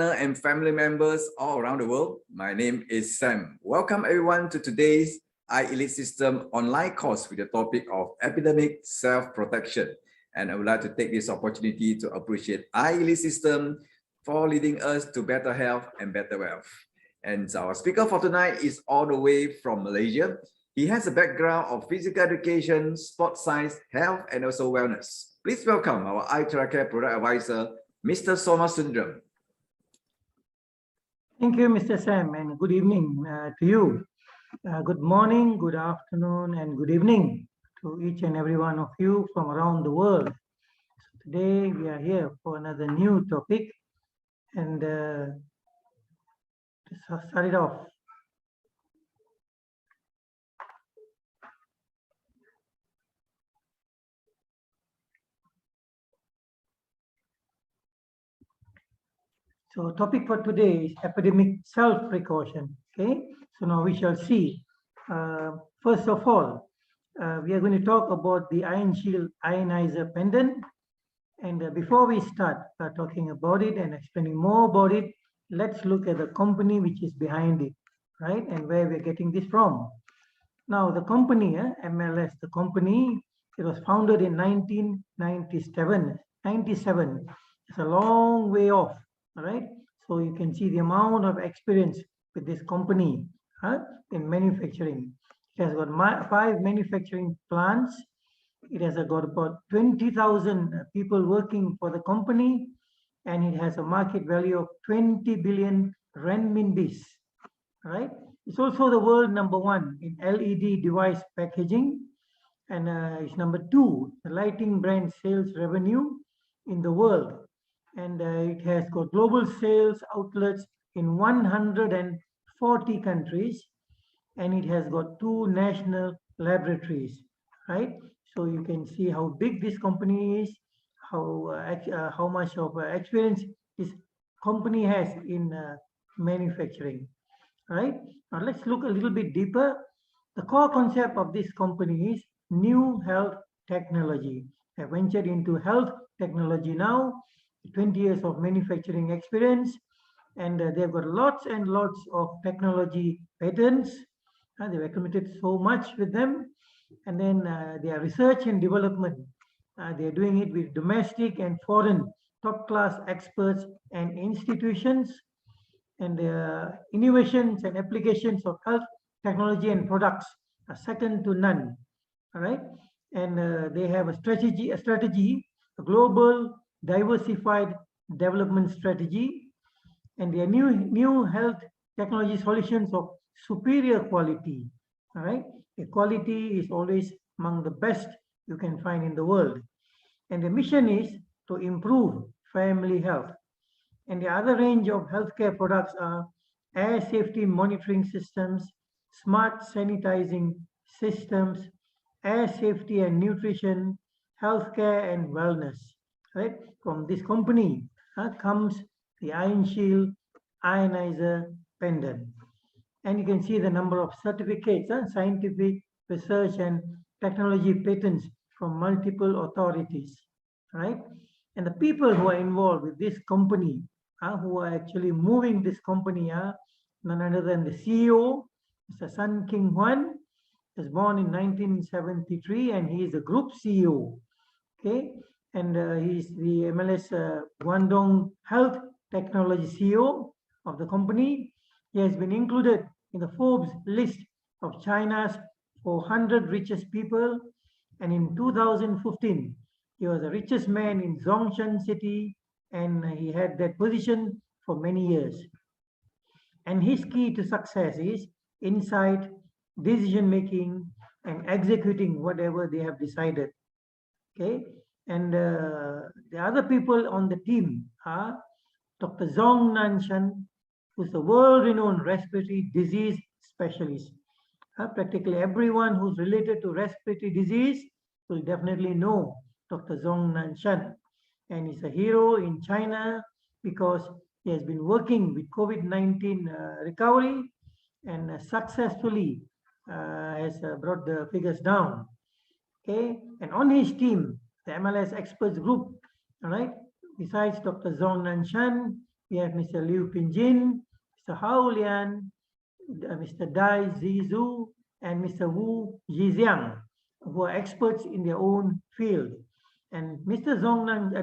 and family members all around the world. My name is Sam. Welcome everyone to today's iElite System online course with the topic of epidemic self-protection. And I would like to take this opportunity to appreciate iElite System for leading us to better health and better wealth. And our speaker for tonight is all the way from Malaysia. He has a background of physical education, sports science, health, and also wellness. Please welcome our iTeracare product advisor, Mr. Soma Sundram. Thank you, Mr. Sam, and good evening to you. Good morning, good afternoon, and good evening to each and every one of you from around the world. So today we are here for another new topic, and to start it off. So topic for today is epidemic self-precaution. Okay, so now we shall see. First of all, we are going to talk about the ionshield ionizer pendant. And before we start talking about it and explaining more about it, let's look at the company which is behind it, right? And where we're getting this from. Now, the company, MLS, the company, it was founded in 1997. 97. It's a long way off. All right, so you can see the amount of experience with this company in manufacturing. It has got 5 manufacturing plants. It has got about 20,000 people working for the company, and it has a market value of 20 billion renminbis. Right? It's also the world #1 in LED device packaging, and it's #2 the lighting brand sales revenue in the world. And it has got global sales outlets in 140 countries, and it has got 2 national laboratories, right? So you can see how big this company is, how much of experience this company has in manufacturing, right? Now let's look a little bit deeper. The core concept of this company is new health technology. They ventured into health technology now. 20 years of manufacturing experience, and they've got lots and lots of technology patents. They've accumulated so much with them, and then their research and development, they're doing it with domestic and foreign top-class experts and institutions, and innovations and applications of health technology and products are second to none. All right, and they have a strategy, a global diversified development strategy, and their new health technology solutions of superior quality. All right, the quality is always among the best you can find in the world, and the mission is to improve family health. And the other range of healthcare products are air safety monitoring systems, smart sanitizing systems, air safety and nutrition, healthcare and wellness. Right? From this company comes the ionshield ionizer pendant, and you can see the number of certificates, scientific research and technology patents from multiple authorities, right? And the people who are involved with this company, who are actually moving this company, are none other than the CEO, Mr. Sun King Hwan, was born in 1973, and he is the group CEO. Okay. And he's the MLS Guangdong Health Technology CEO of the company. He has been included in the Forbes list of China's 400 richest people. And in 2015, he was the richest man in Zhongshan City, and he had that position for many years. And his key to success is insight, decision-making, and executing whatever they have decided. Okay. And the other people on the team are Dr. Zhong Nanshan, who's a world-renowned respiratory disease specialist. Practically everyone who's related to respiratory disease will definitely know Dr. Zhong Nanshan. And he's a hero in China because he has been working with COVID-19 recovery and successfully has brought the figures down. Okay, and on his team, the MLS experts group, all right, besides Dr. Zhong Nanshan, we have Mr. Liu Pinjin, Mr. Hao Lian, Mr. Dai Zizu, and Mr. Wu Yixiang, who are experts in their own field. And Mr.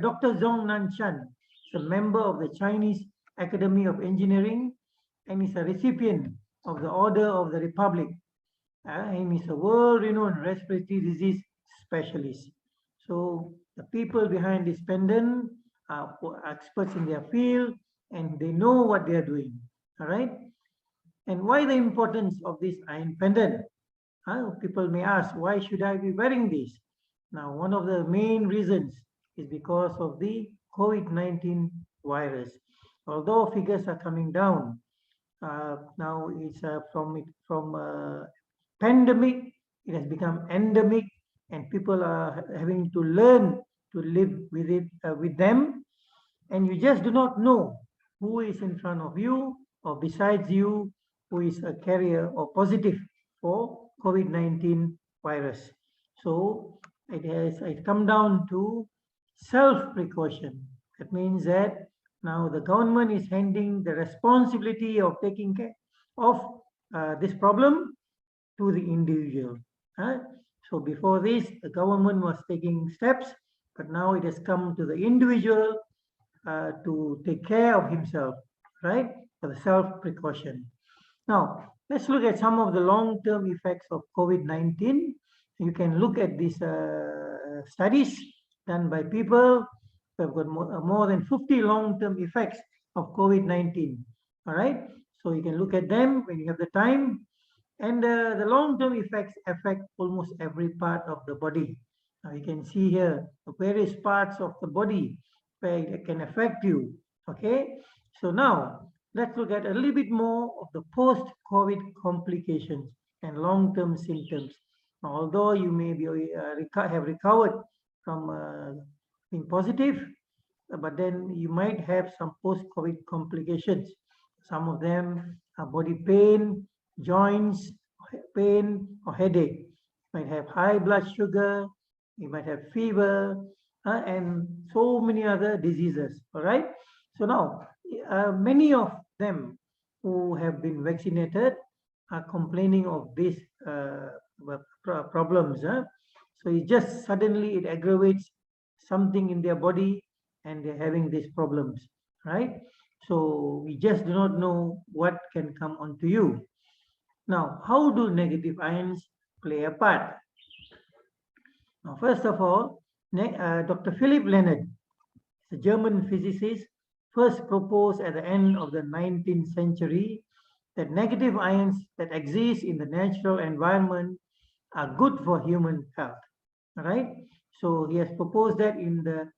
Dr. Zhongnan Chan is a member of the Chinese Academy of Engineering and is a recipient of the Order of the Republic. And is a world-renowned respiratory disease specialist. So the people behind this pendant are experts in their field and they know what they are doing. All right. And why the importance of this iron pendant? People may ask, why should I be wearing this? Now, one of the main reasons is because of the COVID-19 virus. Although figures are coming down, now it's from pandemic, it has become endemic, and people are having to learn to live with it, with them. And you just do not know who is in front of you or besides you who is a carrier or positive for COVID-19 virus. So it come down to self-precaution. That means that now the government is handing the responsibility of taking care of this problem to the individual. So before this, the government was taking steps, but now it has come to the individual to take care of himself, right? For the self-precaution. Now, let's look at some of the long-term effects of COVID-19. You can look at these studies done by people who have got more than 50 long-term effects of COVID-19. All right, so you can look at them when you have the time. And the long-term effects affect almost every part of the body. Now you can see here the various parts of the body where it can affect you. Okay, so now let's look at a little bit more of the post-COVID complications and long-term symptoms. Now, although you may be have recovered from being positive, but then you might have some post-COVID complications. Some of them are body pain, joints pain, or headache. You might have high blood sugar, you might have fever, and so many other diseases. All right. So now, many of them who have been vaccinated are complaining of these problems. So it just suddenly it aggravates something in their body, and they're having these problems, right? So we just do not know what can come onto you. Now, how do negative ions play a part? Now, first of all, Dr. Philipp Lenard, a German physicist, first proposed at the end of the 19th century that negative ions that exist in the natural environment are good for human health. All right. So he has proposed that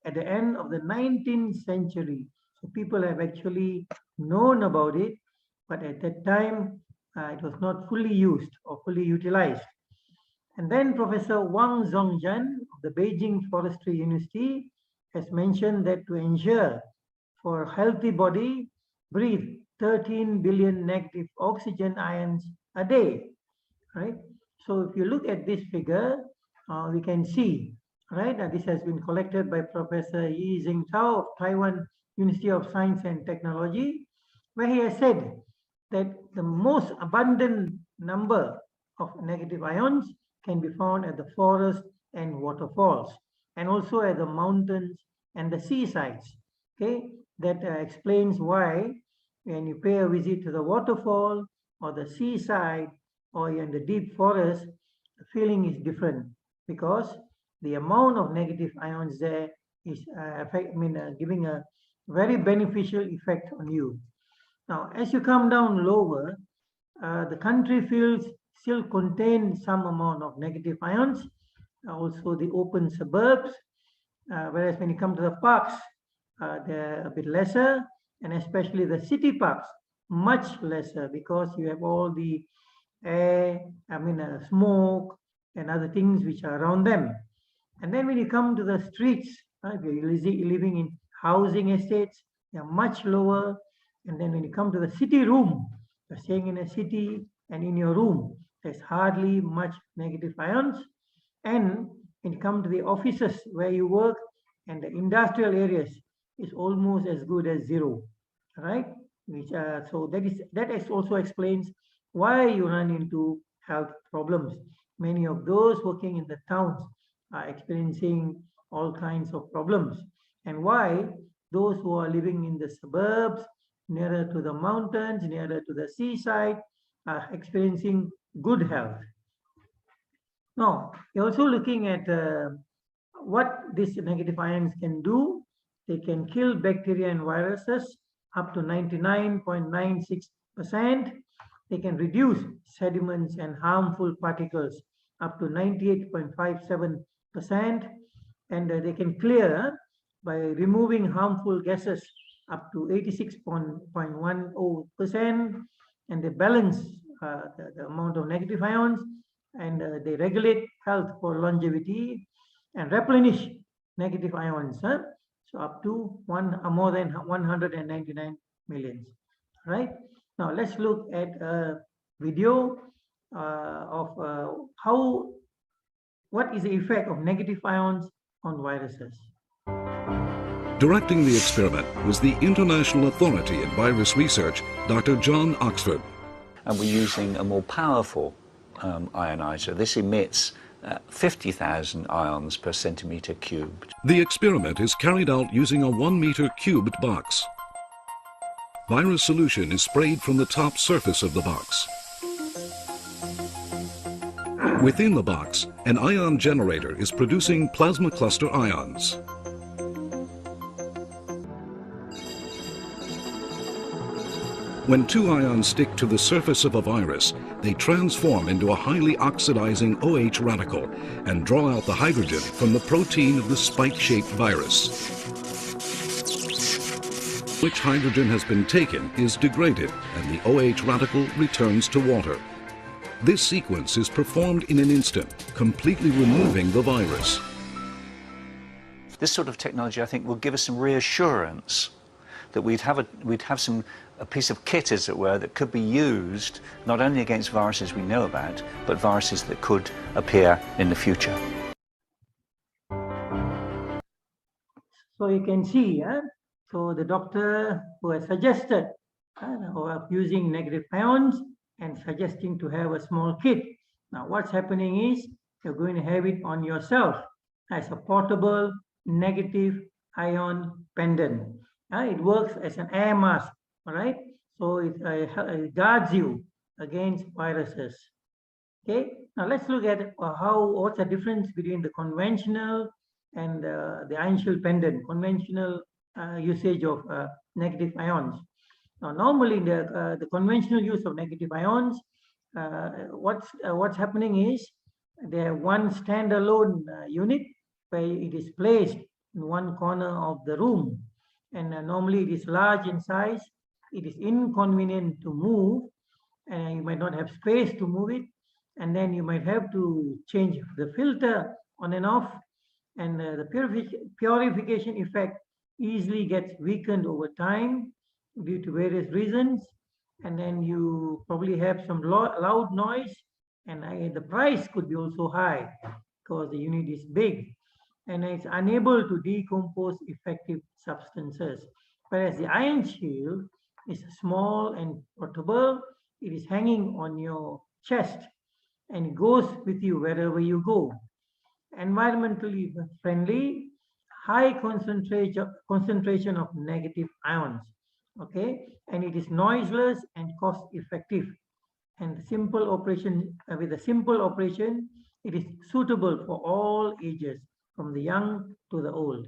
at the end of the 19th century. So people have actually known about it, but at that time it was not fully used or fully utilized. And then Professor Wang Zhongzhan of the Beijing Forestry University has mentioned that to ensure for a healthy body, breathe 13 billion negative oxygen ions a day, right? So if you look at this figure, we can see, right, that this has been collected by Professor Yi Zhengtao of Taiwan University of Science and Technology, where he has said that the most abundant number of negative ions can be found at the forest and waterfalls, and also at the mountains and the seasides. Okay, that explains why when you pay a visit to the waterfall or the seaside or in the deep forest, the feeling is different because the amount of negative ions there is giving a very beneficial effect on you. Now, as you come down lower, the country fields still contain some amount of negative ions, also the open suburbs, whereas when you come to the parks, they're a bit lesser, and especially the city parks, much lesser because you have all the air, smoke and other things which are around them. And then when you come to the streets, if you're living in housing estates, they are much lower. And then when you come to the city room, you're staying in a city and in your room, there's hardly much negative ions. And when you come to the offices where you work and the industrial areas, is almost as good as zero. right? Which so that also explains why you run into health problems. Many of those working in the towns are experiencing all kinds of problems, and why those who are living in the suburbs, nearer to the mountains, nearer to the seaside, are experiencing good health. Now, you're also looking at what these negative ions can do. They can kill bacteria and viruses up to 99.96%. They can reduce sediments and harmful particles up to 98.57%. And they can clear by removing harmful gases up to 86.10%. And they balance the amount of negative ions, and they regulate health for longevity and replenish negative ions. So up to more than 199 millions. Right? Now let's look at a video of what is the effect of negative ions on viruses. Directing the experiment was the International Authority in Virus Research, Dr. John Oxford. And we're using a more powerful ionizer. This emits 50,000 ions per centimeter cubed. The experiment is carried out using a 1 meter cubed box. Virus solution is sprayed from the top surface of the box. Within the box, an ion generator is producing plasma cluster ions. When two ions stick to the surface of a virus, they transform into a highly oxidizing OH radical and draw out the hydrogen from the protein of the spike-shaped virus. Which hydrogen has been taken is degraded and the OH radical returns to water. This sequence is performed in an instant, completely removing the virus. This sort of technology, I think, will give us some reassurance that we'd have a piece of kit, as it were, that could be used not only against viruses we know about, but viruses that could appear in the future. So you can see, so the doctor who has suggested of using negative ions and suggesting to have a small kit. Now what's happening is you're going to have it on yourself as a portable negative ion pendant. It works as an air mask, all right? So it guards you against viruses. Okay, now let's look at what's the difference between the conventional and the ion shield pendant, conventional usage of negative ions. Now, normally the conventional use of negative ions, what's happening is they have one standalone unit where it is placed in one corner of the room, and normally it is large in size. It is inconvenient to move, and you might not have space to move it, and then you might have to change the filter on and off, and the purification effect easily gets weakened over time due to various reasons, and then you probably have some loud noise, and the price could be also high because the unit is big and it's unable to decompose effective substances. Whereas the ion shield is small and portable. It is hanging on your chest and it goes with you wherever you go. Environmentally friendly, high concentration of negative ions. Okay, and it is noiseless and cost effective. And simple operation, with a simple operation, it is suitable for all ages, from the young to the old.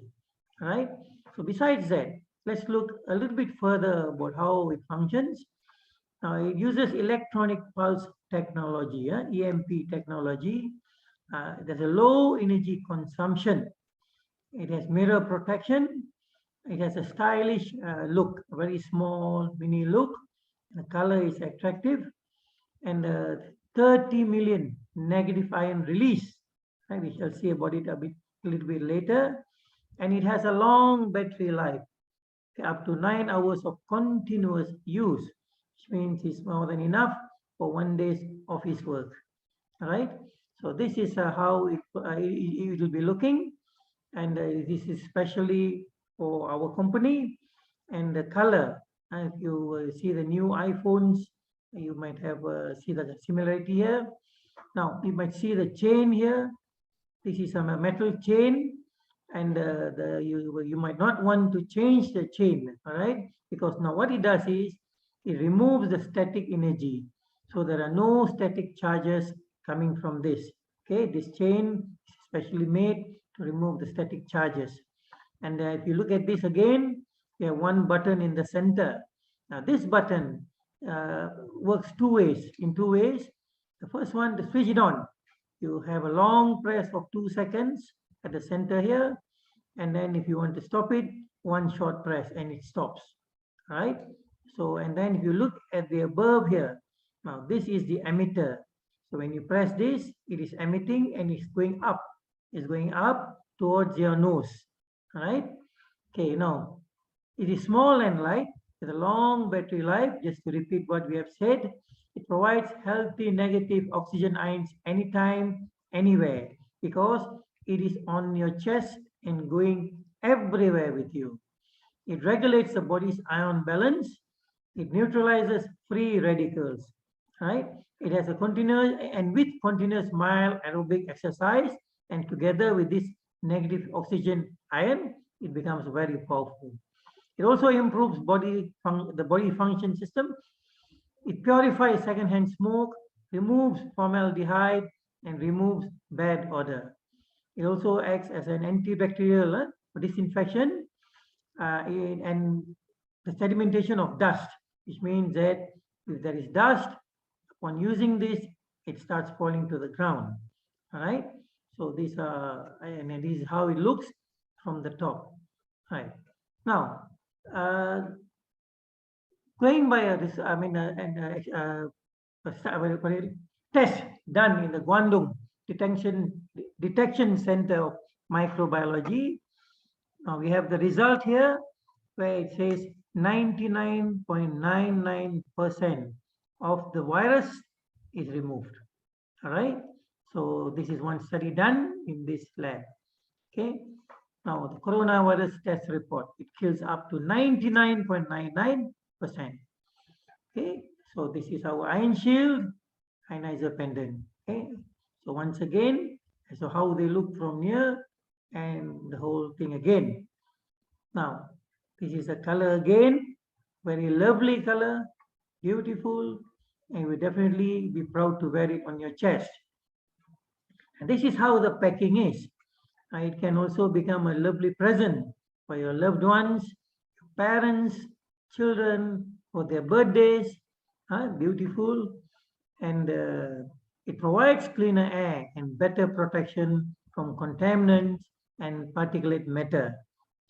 All right. So besides that, let's look a little bit further about how it functions. It uses electronic pulse technology, EMP technology. There's a low energy consumption. It has mirror protection. It has a stylish look, a very small mini look. The color is attractive, and 30 million negative ion release. Right? We shall see about it a little bit later. And it has a long battery life, up to 9 hours of continuous use, which means it's more than enough for 1 day's office work. All right. So this is how it will be looking, and this is especially for our company. And the color If you see the new iPhones, you might have see the similarity here. Now you might see the chain here. This is a metal chain, and you might not want to change the chain, all right? Because now what it does is it removes the static energy, so there are no static charges coming from this. Okay, this chain is specially made to remove the static charges. And if you look at this again, you have one button in the center. Now this button works in two ways. The first one, to switch it on, you have a long press of 2 seconds at the center here, and then if you want to stop it, one short press and it stops, right? So, and then if you look at the above here, now this is the emitter. So when you press this, it is emitting and it's going up. It's going up towards your nose, right? Okay, now it is small and light with a long battery life. Just to repeat what we have said, it provides healthy negative oxygen ions anytime, anywhere, because it is on your chest and going everywhere with you. It regulates the body's ion balance. It neutralizes free radicals, right? It has a continuous and with continuous mild aerobic exercise, and together with this negative oxygen ion, it becomes very powerful. It also improves the body function system. It purifies secondhand smoke, removes formaldehyde, and removes bad odor. It also acts as an antibacterial disinfection and the sedimentation of dust, which means that if there is dust, upon using this, it starts falling to the ground. All right. So this and this is how it looks from the top. All right. Now, going by a test done in the Guangdong Detection Center of Microbiology. Now we have the result here where it says 99.99% of the virus is removed. All right. So this is one study done in this lab. Okay. Now the coronavirus test report, it kills up to 99.99%. Okay. So this is our ion shield ionizer pendant. Okay. So once again, so how they look from near and the whole thing again. Now this is a color again, very lovely color, beautiful, and you will definitely be proud to wear it on your chest. And this is how the packing is. It can also become a lovely present for your loved ones, your parents, children, for their birthdays. Beautiful. And it provides cleaner air and better protection from contaminants and particulate matter.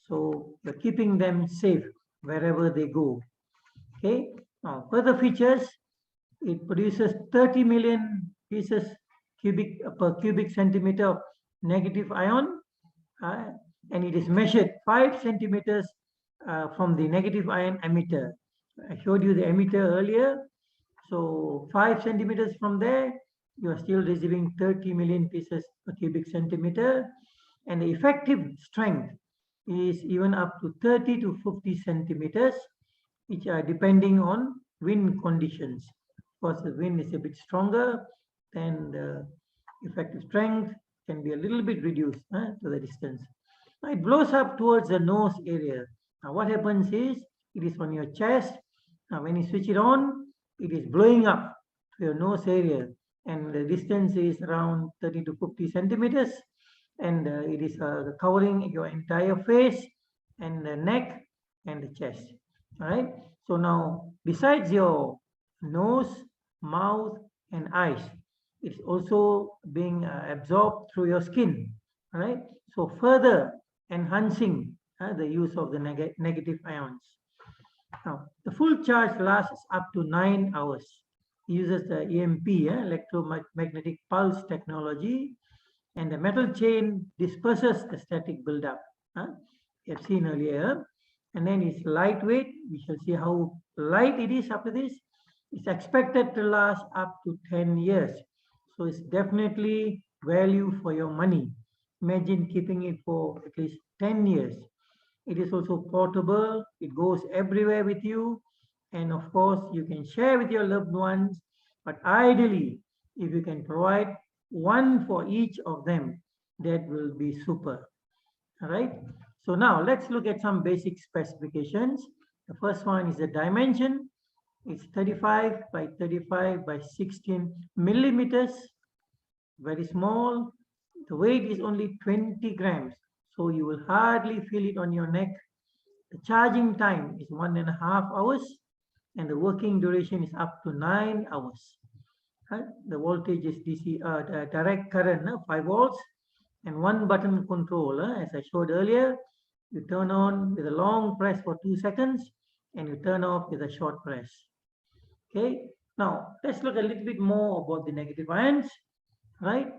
So you're keeping them safe wherever they go. Okay. Now, further features, it produces 30 million pieces per cubic centimeter of negative ion, and it is measured 5 centimeters from the negative ion emitter. I showed you the emitter earlier. So 5 centimeters from there, you are still receiving 30 million pieces per cubic centimeter, and the effective strength is even up to 30 to 50 centimeters, which are depending on wind conditions. Of course, the wind is a bit stronger, then the effective strength can be a little bit reduced to the distance. Now it blows up towards the nose area. Now what happens is, it is on your chest. Now when you switch it on, it is blowing up to your nose area, and the distance is around 30 to 50 centimeters, and it is covering your entire face and the neck and the chest. All right. So now, besides your nose, mouth, and eyes, it's also being absorbed through your skin. All right. So further enhancing the use of the negative ions. Now, the full charge lasts up to 9 hours. It uses the EMP, electromagnetic pulse technology, and the metal chain disperses the static buildup. You have seen earlier. And then it's lightweight. We shall see how light it is after this. It's expected to last up to 10 years. So it's definitely value for your money. Imagine keeping it for at least 10 years. It is also portable. It goes everywhere with you. And of course, you can share with your loved ones, but ideally, if you can provide one for each of them, that will be super. All right. So now let's look at some basic specifications. The first one is the dimension. It's 35 by 35 by 16 millimeters. Very small. The weight is only 20 grams. So you will hardly feel it on your neck. The charging time is 1.5 hours. And the working duration is up to 9 hours. The voltage is DC, direct current, 5 volts, and one button control. As I showed earlier, you turn on with a long press for 2 seconds, and you turn off with a short press. Okay. Now let's look a little bit more about the negative ions. Right.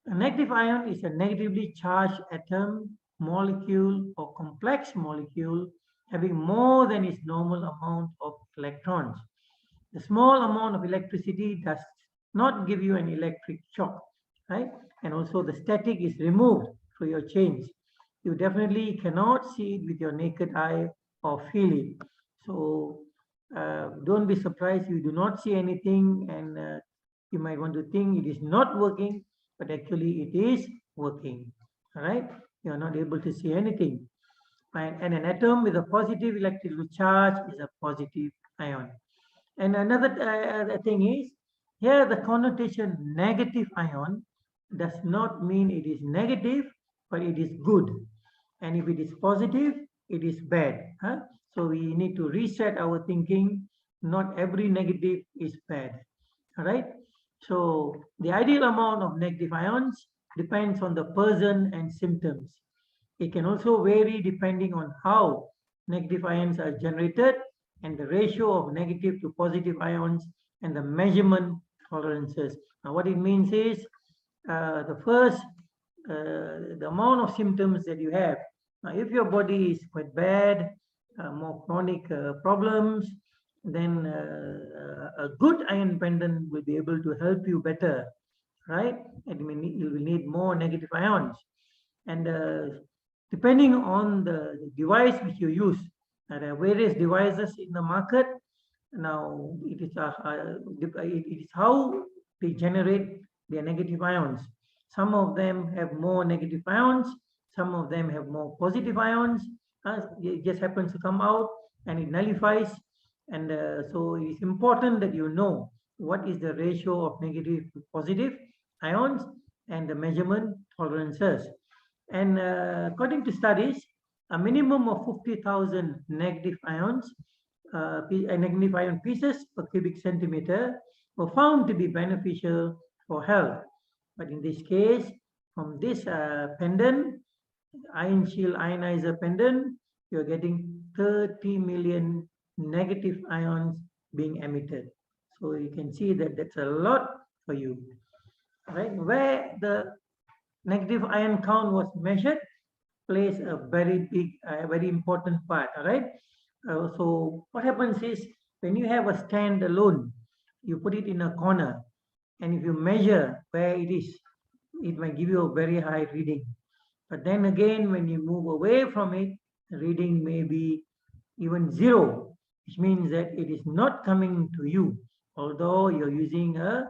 A negative ion is a negatively charged atom, molecule, or complex molecule having more than its normal amount of electrons. The small amount of electricity does not give you an electric shock, right? And also the static is removed through your change. You definitely cannot see it with your naked eye or feel it. So don't be surprised you do not see anything, and you might want to think it is not working, but actually it is working, all right? You are not able to see anything. And an atom with a positive electrical charge is a positive ion. And another thing is, here the connotation negative ion does not mean it is negative, but it is good. And if it is positive, it is bad. So we need to reset our thinking. Not every negative is bad. All right. So the ideal amount of negative ions depends on the person and symptoms. It can also vary depending on how negative ions are generated and the ratio of negative to positive ions and the measurement tolerances. Now what it means is the amount of symptoms that you have. Now if your body is quite bad, more chronic problems, then a good ion pendant will be able to help you better, right? And you will need more negative ions. And depending on the device which you use, there are various devices in the market. Now it is how they generate their negative ions. Some of them have more negative ions, some of them have more positive ions. It just happens to come out and it nullifies. And so it's important that you know what is the ratio of negative to positive ions and the measurement tolerances. And according to studies, a minimum of 50,000 negative ions, negative ion pieces per cubic centimeter were found to be beneficial for health. But in this case, from this pendant, ionshield ionizer pendant, you're getting 30 million negative ions being emitted. So you can see that that's a lot for you, right? Where the negative ion count was measured plays a very big, very important part, all right? So what happens is when you have a stand alone, you put it in a corner, and if you measure where it is, it might give you a very high reading. But then again, when you move away from it, the reading may be even 0, which means that it is not coming to you, although you're using a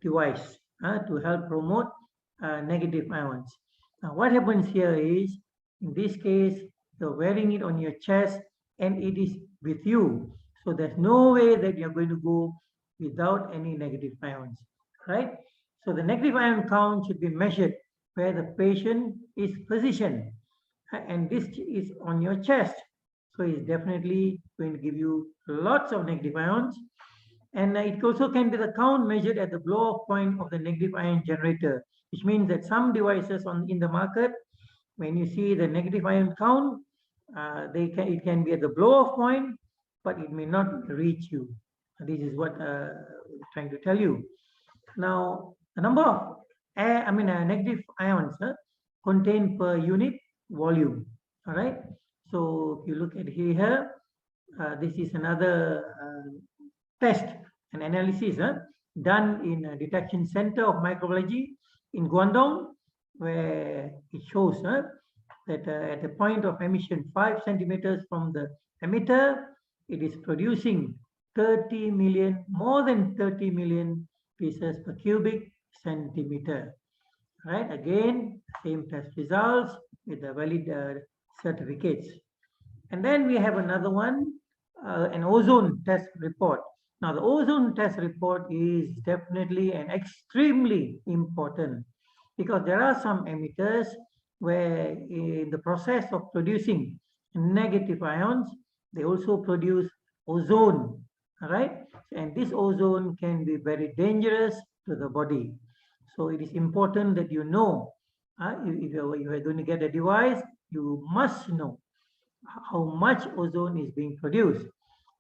device to help promote negative ions. Now, what happens here is, in this case, you're wearing it on your chest and it is with you. So there's no way that you're going to go without any negative ions, right? So the negative ion count should be measured where the patient is positioned. And this is on your chest. So it's definitely going to give you lots of negative ions. And it also can be the count measured at the blow-off point of the negative ion generator, which means that some devices in the market, when you see the negative ion count, it can be at the blow-off point, but it may not reach you. This is what I'm trying to tell you. Now, the number of negative ions contained per unit volume. All right. So if you look at here, this is another test and analysis done in a detection center of microbiology in Guangdong, where it shows that at the point of emission 5 centimeters from the emitter, it is producing 30 million, more than 30 million pieces per cubic centimeter. Right? Again, same test results with the valid certificates. And then we have another one, an ozone test report. Now, the ozone test report is definitely and extremely important because there are some emitters where in the process of producing negative ions, they also produce ozone, right? And this ozone can be very dangerous to the body. So it is important that you know, if you are going to get a device, you must know how much ozone is being produced.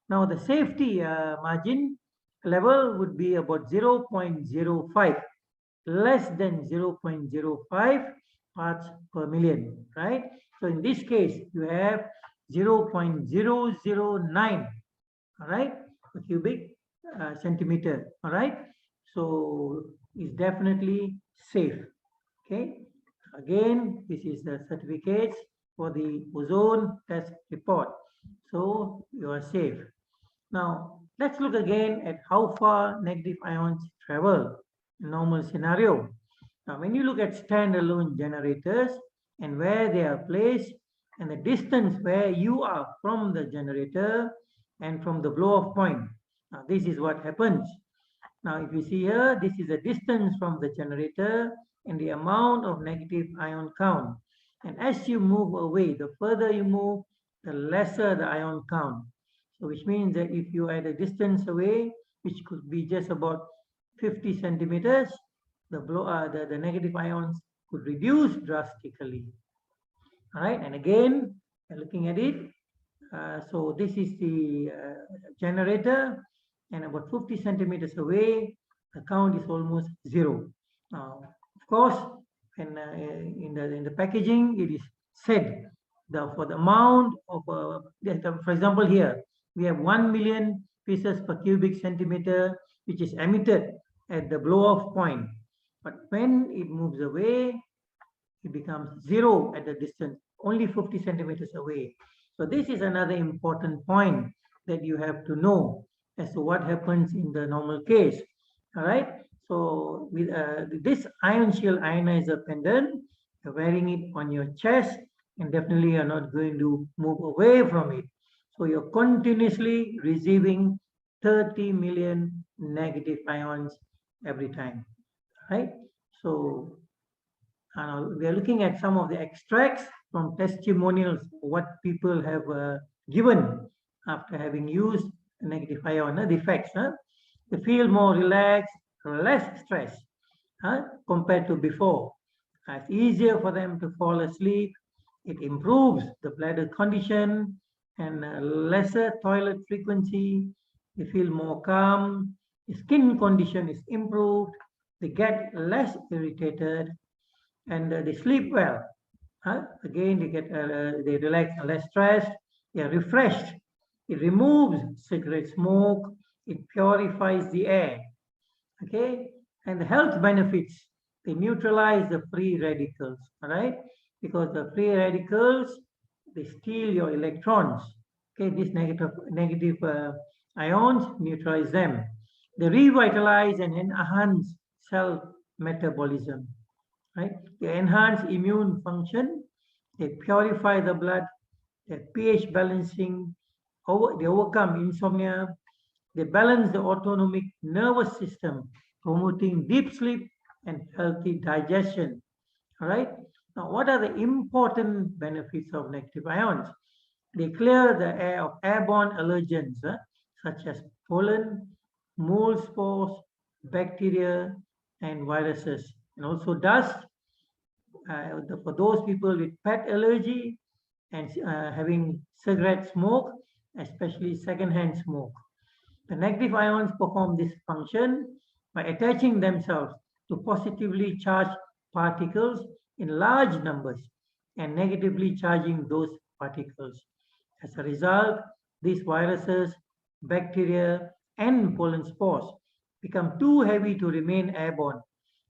Now the safety margin level would be about 0.05, less than 0.05 parts per million, right? So in this case, you have 0.009, all right, per cubic centimeter, all right? So it's definitely safe, okay? Again, this is the certificates for the ozone test report. So you are safe. Now, let's look again at how far negative ions travel in normal scenario. Now, when you look at standalone generators and where they are placed and the distance where you are from the generator and from the blow-off point. Now, this is what happens. Now, if you see here, this is the distance from the generator and the amount of negative ion count. And as you move away, the further you move, the lesser the ion count. So which means that if you are at a distance away, which could be just about 50 centimeters, the negative ions could reduce drastically. All right, and again, looking at it, so this is the generator, and about 50 centimeters away, the count is almost zero. Now, of course, and in the packaging, it is said for the amount of, for example, here we have 1 million pieces per cubic centimeter, which is emitted at the blow-off point. But when it moves away, it becomes zero at the distance, only 50 centimeters away. So this is another important point that you have to know as to what happens in the normal case. All right. So with this ion shield ionizer pendant, you're wearing it on your chest, and definitely you're not going to move away from it. So you're continuously receiving 30 million negative ions every time. Right. So we are looking at some of the extracts from testimonials, what people have given after having used negative ion, the effects. They feel more relaxed, less stress compared to before. It's easier for them to fall asleep. It improves the bladder condition and lesser toilet frequency. They feel more calm. The skin condition is improved. They get less irritated, and they sleep well. Again, they relax and less stressed. They are refreshed. It removes cigarette smoke. It purifies the air. Okay, and the health benefits, they neutralize the free radicals. All right, because the free radicals, they steal your electrons. Okay, these negative ions neutralize them. They revitalize and enhance cell metabolism. Right, they enhance immune function. They purify the blood. They pH balancing. They overcome insomnia. They balance the autonomic nervous system, promoting deep sleep and healthy digestion. All right. Now, what are the important benefits of negative ions? They clear the air of airborne allergens, such as pollen, mold spores, bacteria, and viruses, and also dust. For those people with pet allergy and having cigarette smoke, especially secondhand smoke. The negative ions perform this function by attaching themselves to positively charged particles in large numbers and negatively charging those particles. As a result, these viruses, bacteria, and pollen spores become too heavy to remain airborne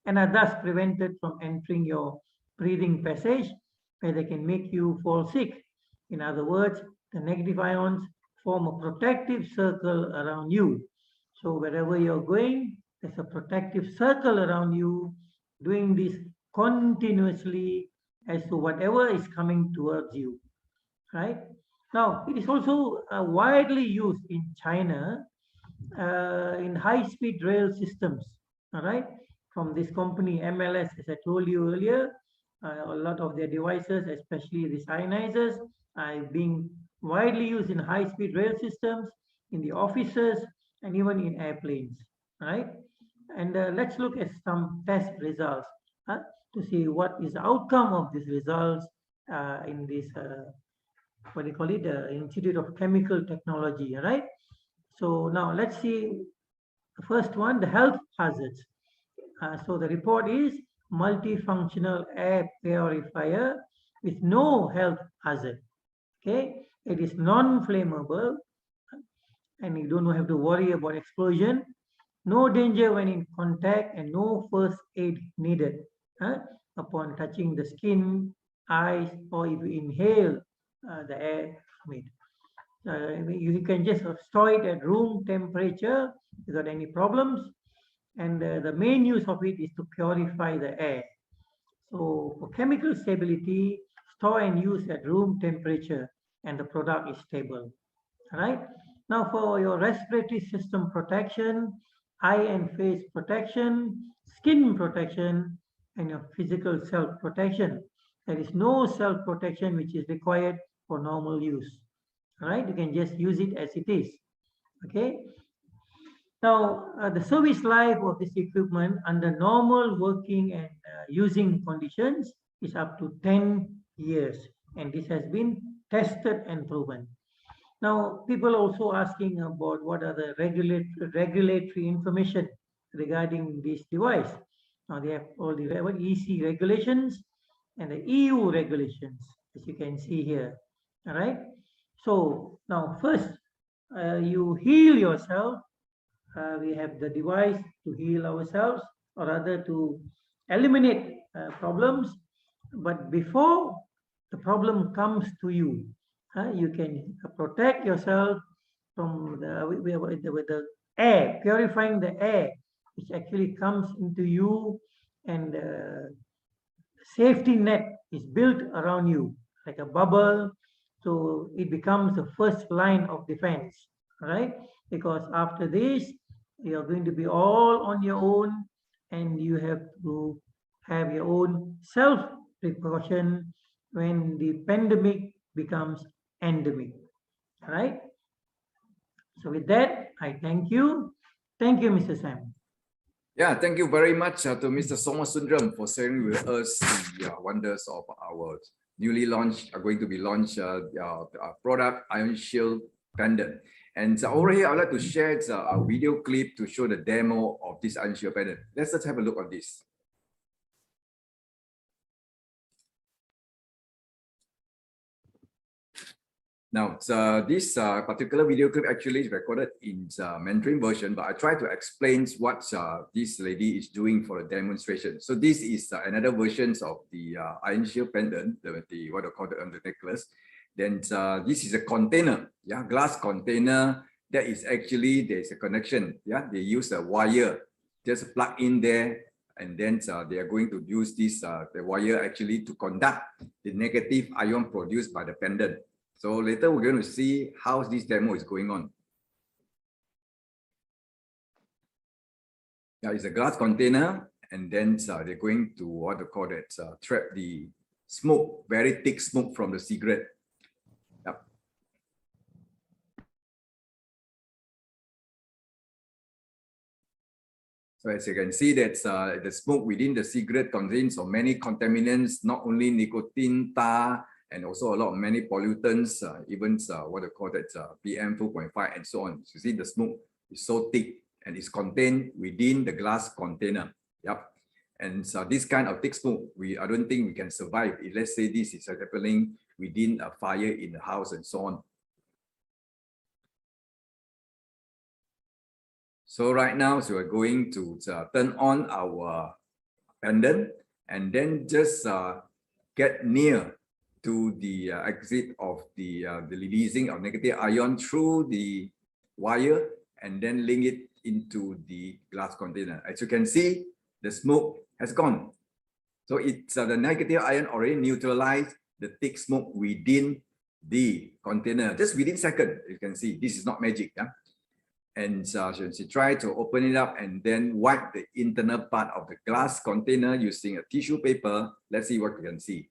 and are thus prevented from entering your breathing passage, where they can make you fall sick. In other words, the negative ions form a protective circle around you. So wherever you're going, there's a protective circle around you, doing this continuously as to whatever is coming towards you, right? Now, it is also widely used in China in high-speed rail systems, all right? From this company MLS, as I told you earlier, a lot of their devices, especially these ionizers, are being widely used in high-speed rail systems, in the offices, and even in airplanes, right? And let's look at some test results to see what is the outcome of these results in this, what do you call it, the Institute of Chemical Technology, right? So now let's see the first one, the health hazards. So the report is multifunctional air purifier with no health hazard. Okay, it is non-flammable and you don't have to worry about explosion. No danger when in contact and no first aid needed upon touching the skin, eyes, or if you inhale the air from it. You can just store it at room temperature without any problems. And the main use of it is to purify the air. So for chemical stability, store and use at room temperature and the product is stable. All right. Now for your respiratory system protection, eye and face protection, skin protection, and your physical self-protection. There is no self-protection which is required for normal use. All right, you can just use it as it is. Okay. Now, the service life of this equipment under normal working and using conditions is up to 10 years, and this has been tested and proven. Now, people also asking about what are the regulatory information regarding this device. Now, they have all the EC regulations and the EU regulations, as you can see here. All right. So now, first, you heal yourself. We have the device to heal ourselves, or rather to eliminate problems. But before the problem comes to you, you can protect yourself from with the air, purifying the air, which actually comes into you, and safety net is built around you like a bubble. So it becomes the first line of defense, right? Because after this, you're going to be all on your own, and you have to have your own self-precaution when the pandemic becomes endemic, right? So with that, I thank you. Thank you, Mr. Sam. Yeah, thank you very much to Mr. Somasundram for sharing with us the wonders of our newly launched, going to be launched product, ionshield Pendant. And over here, I'd like to share a video clip to show the demo of this ionshield Pendant. Let's just have a look at this. Now, this particular video clip actually is recorded in Mandarin version, but I try to explain what this lady is doing for a demonstration. So this is another version of the ionshield Pendant, the what I call the necklace. Then this is a container, yeah, glass container that is actually, there's a connection, yeah, they use a wire, just plug in there, and then they are going to use this the wire actually to conduct the negative ion produced by the pendant. So later we're going to see how this demo is going on. Yeah, it's a glass container, and then they're going to what they call it, trap the smoke, very thick smoke from the cigarette. Yep. So as you can see, that the smoke within the cigarette contains so many contaminants, not only nicotine, tar, and also a lot of many pollutants, even what they call that PM 2.5 and so on. You see the smoke is so thick and it's contained within the glass container. Yep. And so this kind of thick smoke, I don't think we can survive if, let's say, this is happening within a fire in the house and so on. So right now, so we're going to turn on our pendant and then just get near to the exit of the releasing of negative ion through the wire and then link it into the glass container. As you can see, the smoke has gone. So it's the negative ion already neutralized the thick smoke within the container, just within seconds. You can see this is not magic. Yeah? And so she tried to open it up and then wipe the internal part of the glass container using a tissue paper. Let's see what we can see.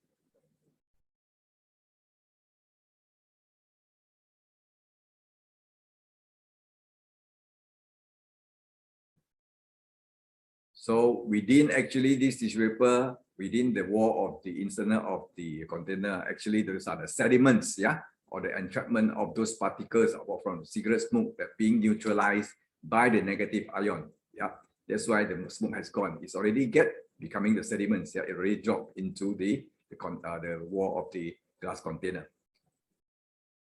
So within actually this tissue paper, within the wall of the internal of the container, actually those are the sediments, yeah, or the entrapment of those particles from cigarette smoke that being neutralized by the negative ion. Yeah, that's why the smoke has gone. It's already becoming the sediments. Yeah, it already dropped into the wall of the glass container.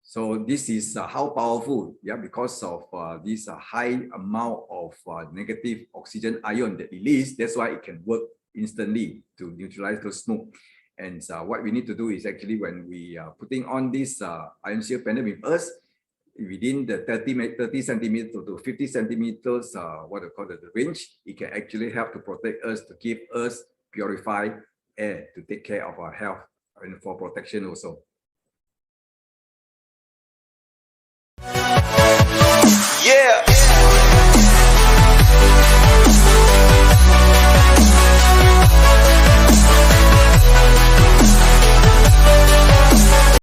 So this is how powerful, yeah, because of this high amount of negative oxygen ion that released. That's why it can work instantly to neutralize those smoke. And what we need to do is actually when we are putting on this ion shield pendant with us, within the 30 centimeters to 50 centimeters, what we call the range, it can actually help to protect us, to give us purified air to take care of our health and for protection also.